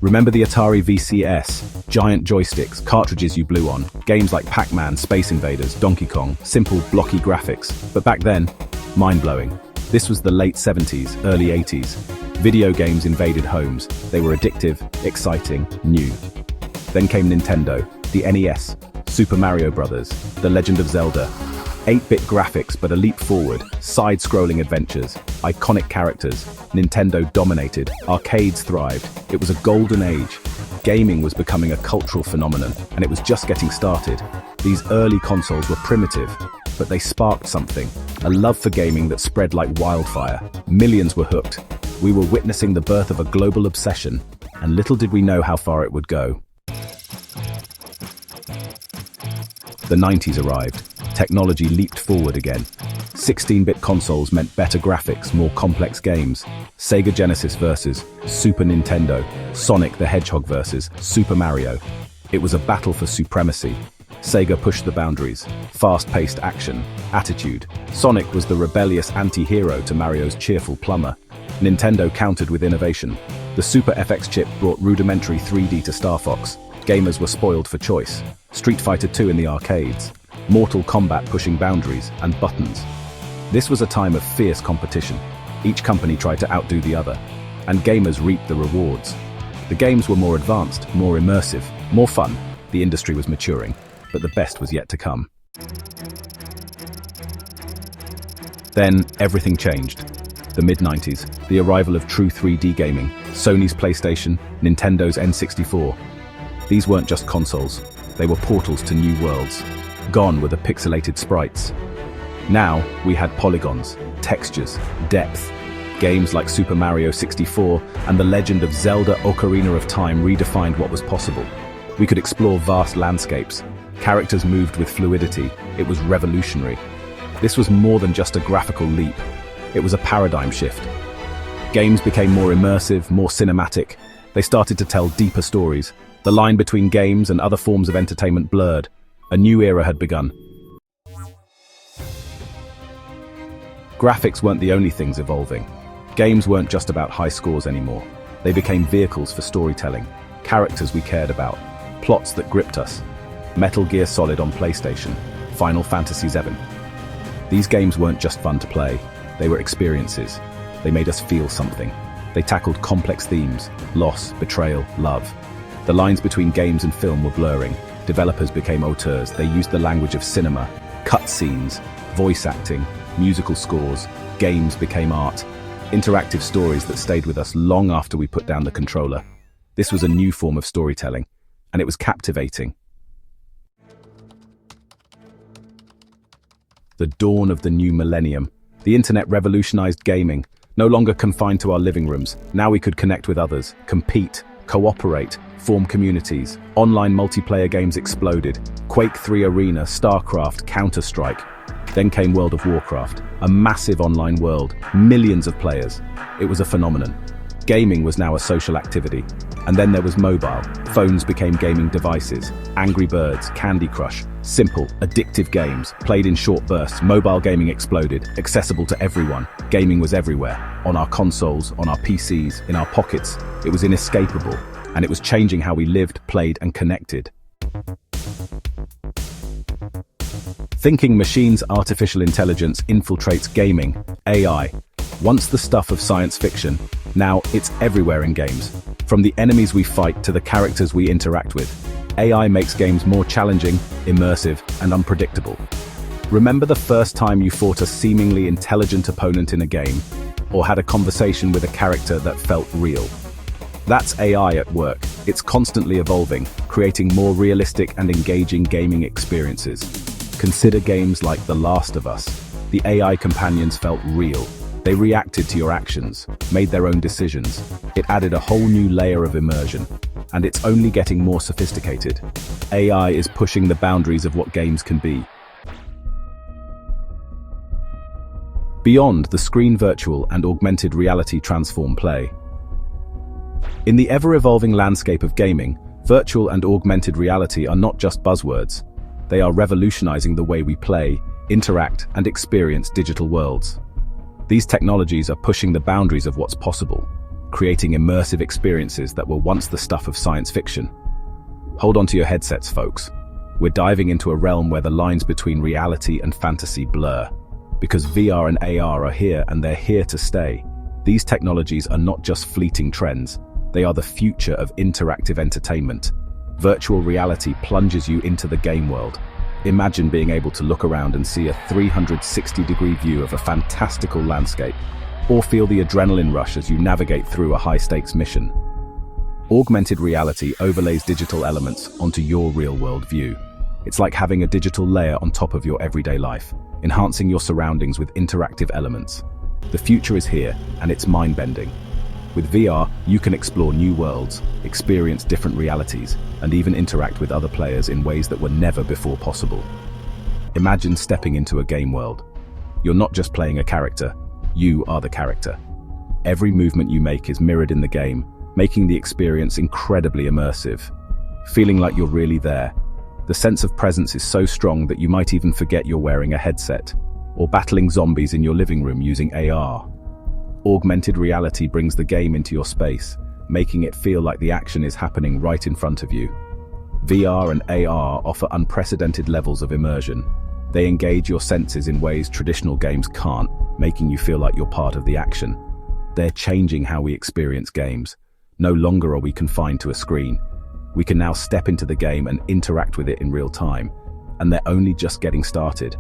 Remember the Atari VCS? Giant joysticks, cartridges you blew on, games like Pac-Man, Space Invaders, Donkey Kong, simple, blocky graphics. But back then, mind-blowing. This was the late 70s, early 80s. Video games invaded homes. They were addictive, exciting, new. Then came Nintendo, the NES, Super Mario Bros., The Legend of Zelda. 8-bit graphics, but a leap forward, side-scrolling adventures, iconic characters. Nintendo dominated, arcades thrived. It was a golden age. Gaming was becoming a cultural phenomenon, and it was just getting started. These early consoles were primitive, but they sparked something, a love for gaming that spread like wildfire. Millions were hooked. We were witnessing the birth of a global obsession, and little did we know how far it would go. The 90s arrived. Technology leaped forward again. 16-bit consoles meant better graphics, more complex games. Sega Genesis versus Super Nintendo. Sonic the Hedgehog versus Super Mario. It was a battle for supremacy. Sega pushed the boundaries. Fast-paced action, attitude. Sonic was the rebellious anti-hero to Mario's cheerful plumber. Nintendo countered with innovation. The Super FX chip brought rudimentary 3D to Star Fox. Gamers were spoiled for choice. Street Fighter II in the arcades. Mortal Kombat pushing boundaries and buttons. This was a time of fierce competition. Each company tried to outdo the other, and gamers reaped the rewards. The games were more advanced, more immersive, more fun. The industry was maturing, but the best was yet to come. Then, everything changed. The mid-90s, the arrival of true 3D gaming, Sony's PlayStation, Nintendo's N64. These weren't just consoles, they were portals to new worlds. Gone were the pixelated sprites. Now, we had polygons, textures, depth. Games like Super Mario 64 and The Legend of Zelda: Ocarina of Time redefined what was possible. We could explore vast landscapes. Characters moved with fluidity. It was revolutionary. This was more than just a graphical leap. It was a paradigm shift. Games became more immersive, more cinematic. They started to tell deeper stories. The line between games and other forms of entertainment blurred. A new era had begun. Graphics weren't the only things evolving. Games weren't just about high scores anymore. They became vehicles for storytelling, characters we cared about, plots that gripped us. Metal Gear Solid on PlayStation, Final Fantasy VII. These games weren't just fun to play, they were experiences. They made us feel something. They tackled complex themes, loss, betrayal, love. The lines between games and film were blurring. Developers became auteurs. They used the language of cinema, cutscenes, voice acting, musical scores. Games became art. Interactive stories that stayed with us long after we put down the controller. This was a new form of storytelling, and it was captivating. The dawn of the new millennium. The internet revolutionized gaming, no longer confined to our living rooms. Now we could connect with others, compete, cooperate, form communities. Online multiplayer games exploded. Quake 3 Arena, StarCraft, Counter-Strike. Then came World of Warcraft, a massive online world, millions of players. It was a phenomenon. Gaming was now a social activity. And then there was mobile. Phones became gaming devices. Angry Birds, Candy Crush, simple, addictive games, played in short bursts. Mobile gaming exploded, accessible to everyone. Gaming was everywhere, on our consoles, on our PCs, in our pockets. It was inescapable, and it was changing how we lived, played, and connected. Thinking machines, artificial intelligence infiltrates gaming, AI. Once the stuff of science fiction, now it's everywhere in games. From the enemies we fight to the characters we interact with, AI makes games more challenging, immersive, and unpredictable. Remember the first time you fought a seemingly intelligent opponent in a game, or had a conversation with a character that felt real? That's AI at work. It's constantly evolving, creating more realistic and engaging gaming experiences. Consider games like The Last of Us. The AI companions felt real. They reacted to your actions, made their own decisions. It added a whole new layer of immersion, and it's only getting more sophisticated. AI is pushing the boundaries of what games can be. Beyond the screen, virtual and augmented reality transform play. In the ever-evolving landscape of gaming, virtual and augmented reality are not just buzzwords. They are revolutionizing the way we play, interact, and experience digital worlds. These technologies are pushing the boundaries of what's possible. creating immersive experiences that were once the stuff of science fiction. Hold on to your headsets, folks. We're diving into a realm where the lines between reality and fantasy blur. Because VR and AR are here, and they're here to stay. These technologies are not just fleeting trends, they are the future of interactive entertainment. Virtual reality plunges you into the game world. Imagine being able to look around and see a 360-degree view of a fantastical landscape, or feel the adrenaline rush as you navigate through a high-stakes mission. Augmented reality overlays digital elements onto your real-world view. It's like having a digital layer on top of your everyday life, enhancing your surroundings with interactive elements. The future is here, and it's mind-bending. With VR, you can explore new worlds, experience different realities, and even interact with other players in ways that were never before possible. Imagine stepping into a game world. You're not just playing a character, you are the character. Every movement you make is mirrored in the game, making the experience incredibly immersive. Feeling like you're really there. The sense of presence is so strong that you might even forget you're wearing a headset, or battling zombies in your living room using AR. Augmented reality brings the game into your space, making it feel like the action is happening right in front of you. VR and AR offer unprecedented levels of immersion. They engage your senses in ways traditional games can't, making you feel like you're part of the action. They're changing how we experience games. No longer are we confined to a screen. We can now step into the game and interact with it in real time, and they're only just getting started.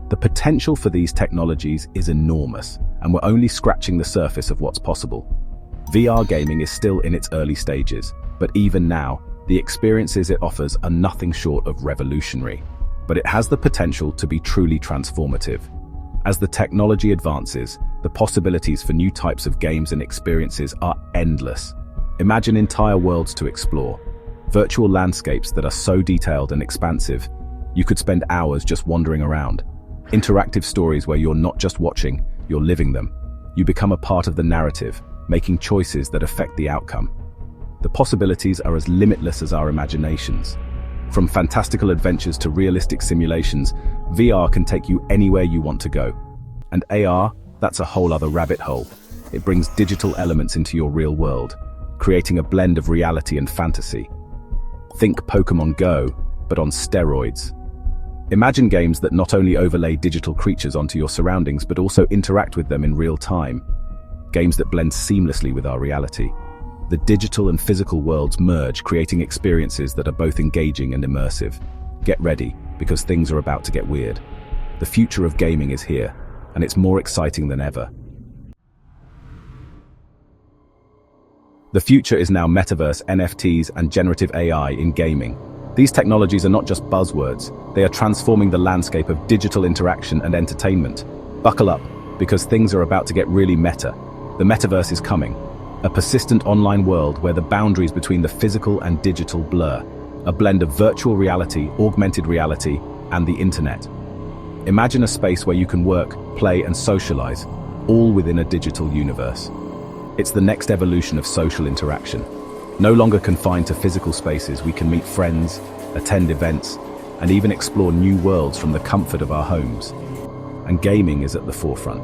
The potential for these technologies is enormous, and we're only scratching the surface of what's possible. VR gaming is still in its early stages, but even now, the experiences it offers are nothing short of revolutionary. But it has the potential to be truly transformative. As the technology advances, the possibilities for new types of games and experiences are endless. Imagine entire worlds to explore, virtual landscapes that are so detailed and expansive, you could spend hours just wandering around. Interactive stories where you're not just watching, you're living them. You become a part of the narrative, making choices that affect the outcome. The possibilities are as limitless as our imaginations. From fantastical adventures to realistic simulations, VR can take you anywhere you want to go. And AR, that's a whole other rabbit hole. It brings digital elements into your real world, creating a blend of reality and fantasy. Think Pokemon Go, but on steroids. Imagine games that not only overlay digital creatures onto your surroundings, but also interact with them in real time. Games that blend seamlessly with our reality. The digital and physical worlds merge, creating experiences that are both engaging and immersive. Get ready, because things are about to get weird. The future of gaming is here, and it's more exciting than ever. The future is now Metaverse, NFTs, and generative AI in gaming. These technologies are not just buzzwords, they are transforming the landscape of digital interaction and entertainment. Buckle up, because things are about to get really meta. The Metaverse is coming. A persistent online world where the boundaries between the physical and digital blur. A blend of virtual reality, augmented reality, and the internet. Imagine a space where you can work, play, and socialize, all within a digital universe. It's the next evolution of social interaction. No longer confined to physical spaces, we can meet friends, attend events, and even explore new worlds from the comfort of our homes. And gaming is at the forefront.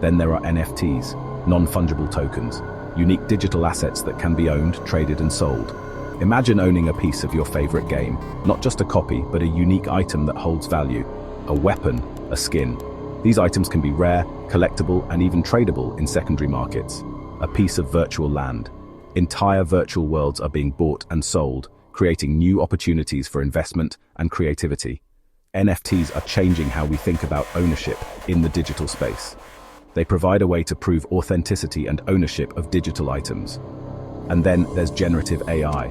Then there are NFTs, non-fungible tokens, unique digital assets that can be owned, traded, and sold. Imagine owning a piece of your favorite game, not just a copy, but a unique item that holds value. A weapon, a skin. These items can be rare, collectible, and even tradable in secondary markets. A piece of virtual land. Entire virtual worlds are being bought and sold, creating new opportunities for investment and creativity. NFTs are changing how we think about ownership in the digital space. They provide a way to prove authenticity and ownership of digital items. And then there's generative AI.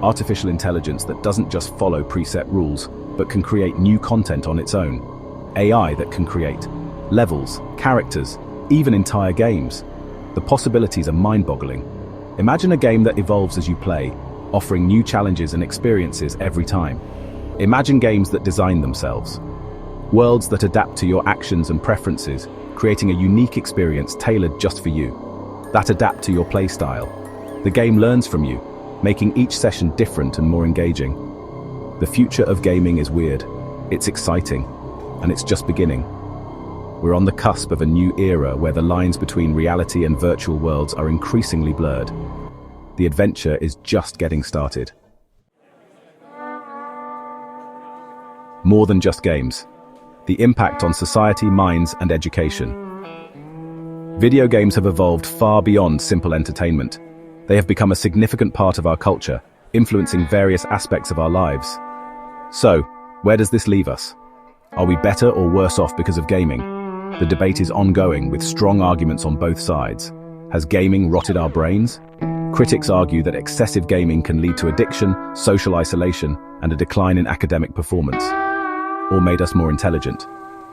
Artificial intelligence that doesn't just follow preset rules, but can create new content on its own. AI that can create levels, characters, even entire games. The possibilities are mind-boggling. Imagine a game that evolves as you play, offering new challenges and experiences every time. Imagine games that design themselves. Worlds that adapt to your actions and preferences, creating a unique experience tailored just for you. That adapt to your play style. The game learns from you, making each session different and more engaging. The future of gaming is weird. It's exciting, and it's just beginning. We're on the cusp of a new era where the lines between reality and virtual worlds are increasingly blurred. The adventure is just getting started. More than just games. The impact on society, minds, and education. Video games have evolved far beyond simple entertainment. They have become a significant part of our culture, influencing various aspects of our lives. So, where does this leave us? Are we better or worse off because of gaming? The debate is ongoing, with strong arguments on both sides. Has gaming rotted our brains? Critics argue that excessive gaming can lead to addiction, social isolation, and a decline in academic performance, or made us more intelligent.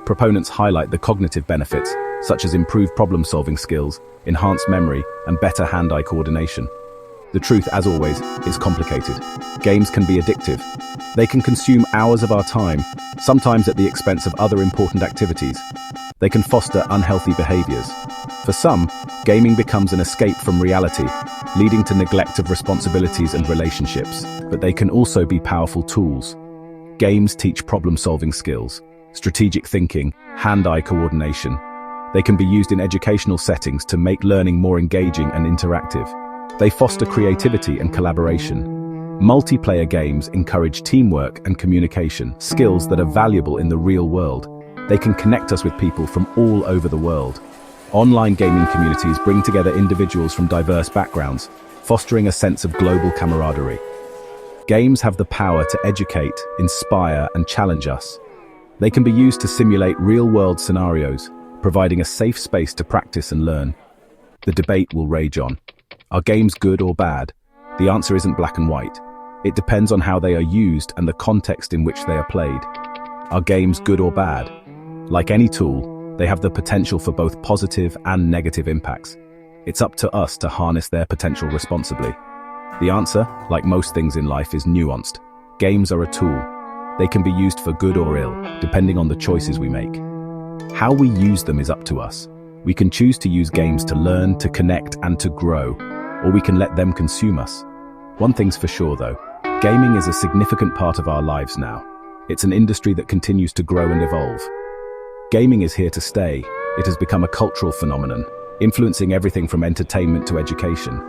Proponents highlight the cognitive benefits, such as improved problem-solving skills, enhanced memory, and better hand-eye coordination. The truth, as always, is complicated. Games can be addictive. They can consume hours of our time, sometimes at the expense of other important activities. They can foster unhealthy behaviors. For some, gaming becomes an escape from reality, leading to neglect of responsibilities and relationships. But they can also be powerful tools. Games teach problem-solving skills, strategic thinking, hand-eye coordination. They can be used in educational settings to make learning more engaging and interactive. They foster creativity and collaboration. Multiplayer games encourage teamwork and communication, skills that are valuable in the real world. They can connect us with people from all over the world. Online gaming communities bring together individuals from diverse backgrounds, fostering a sense of global camaraderie. Games have the power to educate, inspire, and challenge us. They can be used to simulate real-world scenarios, providing a safe space to practice and learn. The debate will rage on. Are games good or bad? The answer isn't black and white. It depends on how they are used and the context in which they are played. Are games good or bad? Like any tool, they have the potential for both positive and negative impacts. It's up to us to harness their potential responsibly. The answer, like most things in life, is nuanced. Games are a tool. They can be used for good or ill, depending on the choices we make. How we use them is up to us. We can choose to use games to learn, to connect, and to grow, or we can let them consume us. One thing's for sure though, gaming is a significant part of our lives now. It's an industry that continues to grow and evolve. Gaming is here to stay. It has become a cultural phenomenon, influencing everything from entertainment to education.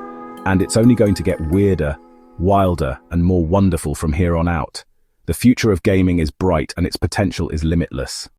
And it's only going to get weirder, wilder, and more wonderful from here on out. The future of gaming is bright and its potential is limitless.